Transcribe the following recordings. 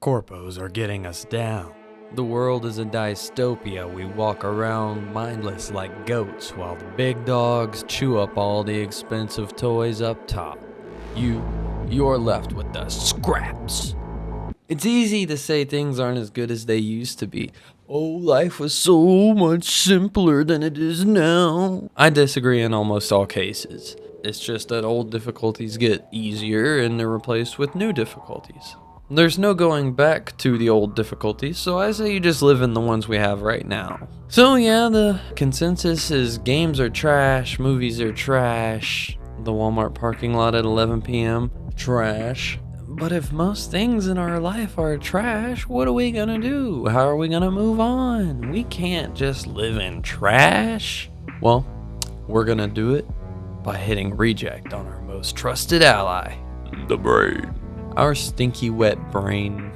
Corpos are getting us down. The world is a dystopia. We walk around mindless like goats while the big dogs chew up all the expensive toys up top. You're left with the scraps. It's easy to say things aren't as good as they used to be. Oh, life was so much simpler than it is now. I disagree in almost all cases. It's just that old difficulties get easier and they're replaced with new difficulties. There's no going back to the old difficulties, so I say you just live in the ones we have right now. So yeah, the consensus is games are trash, movies are trash, the Walmart parking lot at 11 p.m., trash. But if most things in our life are trash, what are we gonna do? How are we gonna move on? We can't just live in trash. Well, we're gonna do it by hitting reject on our most trusted ally, the brain. Our stinky wet brain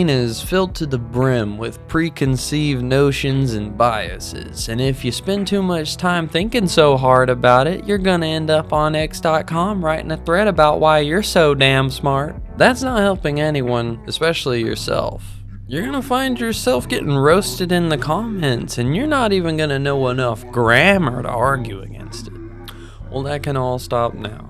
is filled to the brim with preconceived notions and biases, and if you spend too much time thinking so hard about it, you're gonna end up on x.com writing a thread about why you're so damn smart. That's not helping anyone, especially yourself. You're gonna find yourself getting roasted in the comments, and you're not even gonna know enough grammar to argue against it. Well, that can all stop now.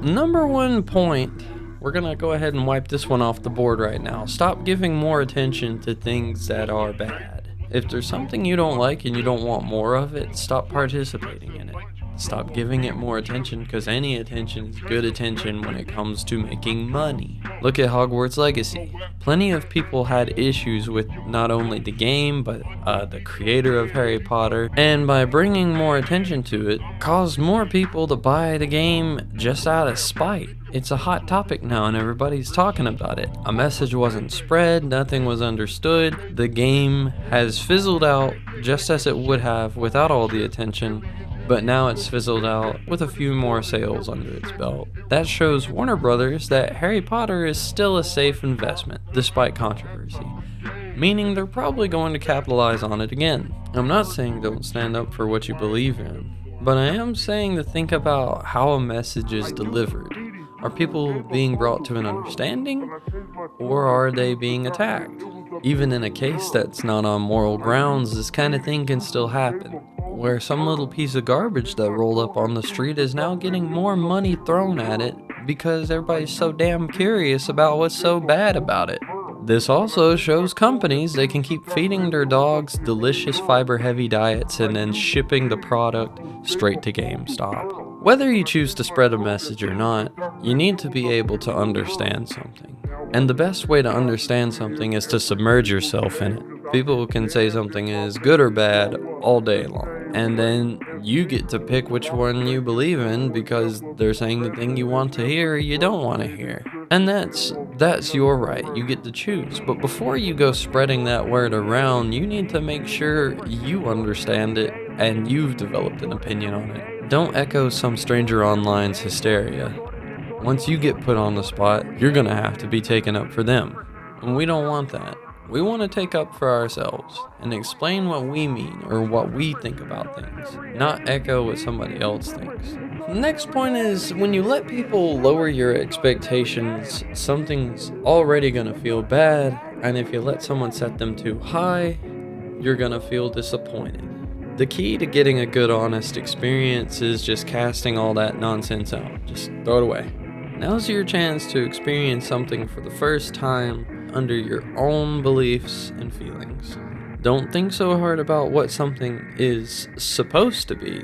Number one point, we're gonna go ahead and wipe this one off the board right now. Stop giving more attention to things that are bad. If there's something you don't like and you don't want more of it, stop participating in it. Stop giving it more attention, because any attention is good attention when it comes to making money. Look at Hogwarts Legacy. Plenty of people had issues with not only the game, but the creator of Harry Potter, and by bringing more attention to it, caused more people to buy the game just out of spite. It's a hot topic now and everybody's talking about it. A message wasn't spread, nothing was understood. The game has fizzled out just as it would have without all the attention. But now it's fizzled out with a few more sales under its belt. That shows Warner Brothers that Harry Potter is still a safe investment, despite controversy. Meaning they're probably going to capitalize on it again. I'm not saying don't stand up for what you believe in, but I am saying to think about how a message is delivered. Are people being brought to an understanding, or are they being attacked? Even in a case that's not on moral grounds, this kind of thing can still happen, where some little piece of garbage that rolled up on the street is now getting more money thrown at it because everybody's so damn curious about what's so bad about it. This also shows companies they can keep feeding their dogs delicious fiber-heavy diets and then shipping the product straight to GameStop. Whether you choose to spread a message or not, you need to be able to understand something. And the best way to understand something is to submerge yourself in it. People can say something is good or bad all day long, and then you get to pick which one you believe in because they're saying the thing you want to hear or you don't want to hear. And that's your right, you get to choose. But before you go spreading that word around, you need to make sure you understand it and you've developed an opinion on it. Don't echo some stranger online's hysteria. Once you get put on the spot, you're gonna have to be taken up for them. And we don't want that. We want to take up for ourselves and explain what we mean or what we think about things, not echo what somebody else thinks. The next point is, when you let people lower your expectations, something's already gonna feel bad, and if you let someone set them too high, you're gonna feel disappointed. The key to getting a good, honest experience is just casting all that nonsense out. Just throw it away. Now's your chance to experience something for the first time under your own beliefs and feelings. Don't think so hard about what something is supposed to be.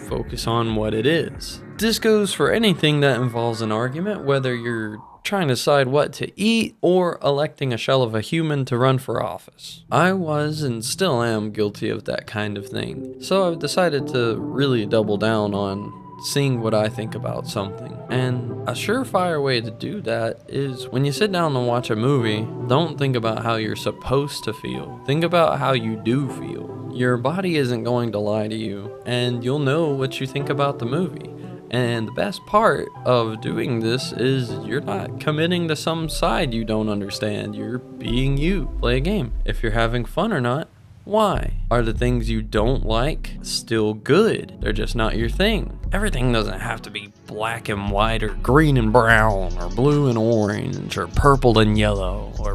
Focus on what it is. This goes for anything that involves an argument, whether you're trying to decide what to eat or electing a shell of a human to run for office. I was and still am guilty of that kind of thing, so I've decided to really double down on seeing what I think about something. And a surefire way to do that is when you sit down and watch a movie, don't think about how you're supposed to feel. Think about how you do feel. Your body isn't going to lie to you, and you'll know what you think about the movie. And the best part of doing this is you're not committing to some side you don't understand. You're being you. Play a game. If you're having fun or not, Why? Are the things you don't like still good? They're just not your thing. Everything doesn't have to be black and white, or green and brown, or blue and orange, or purple and yellow, or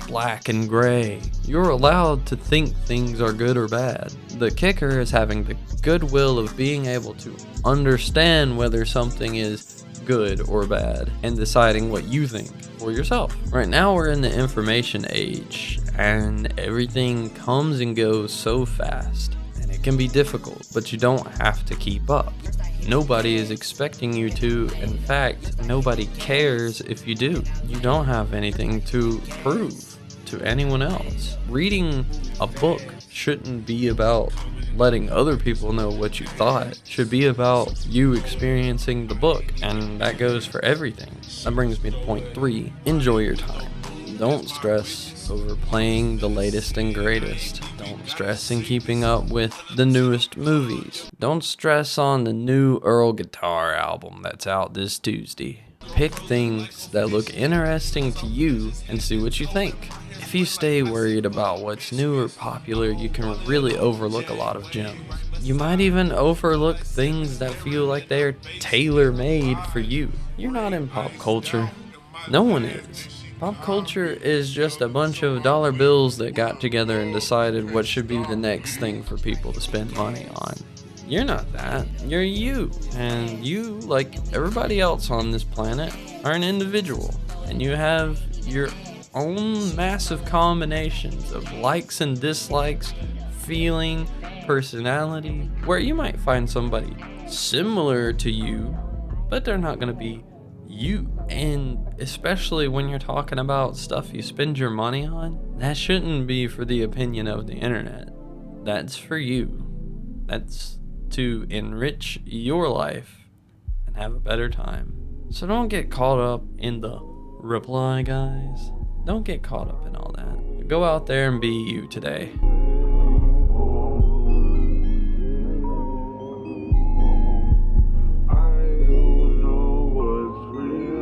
black and gray. You're allowed to think things are good or bad. The kicker is having the goodwill of being able to understand whether something is good or bad and deciding what you think for yourself. Right now we're in the information age and everything comes and goes so fast, and it can be difficult, but you don't have to keep up. Nobody is expecting you to. In fact, nobody cares if you do. You don't have anything to prove to anyone else. Reading a book shouldn't be about letting other people know what you thought. It should be about you experiencing the book, and that goes for everything. That brings me to point 3. Enjoy your time. Don't stress over playing the latest and greatest. Don't stress in keeping up with the newest movies. Don't stress on the new Earl Guitar album that's out this Tuesday. Pick things that look interesting to you and see what you think. If you stay worried about what's new or popular, you can really overlook a lot of gems. You might even overlook things that feel like they're tailor-made for you. You're not in pop culture. No one is. Pop culture is just a bunch of dollar bills that got together and decided what should be the next thing for people to spend money on. You're not that. You're you. And you, like everybody else on this planet, are an individual. And you have your own massive combinations of likes and dislikes, feeling, personality, where you might find somebody similar to you, but they're not going to be you. And especially when you're talking about stuff you spend your money on, that shouldn't be for the opinion of the internet. That's for you. That's to enrich your life and have a better time. So don't get caught up in the reply guys. Don't get caught up in all that. Go out there and be you today.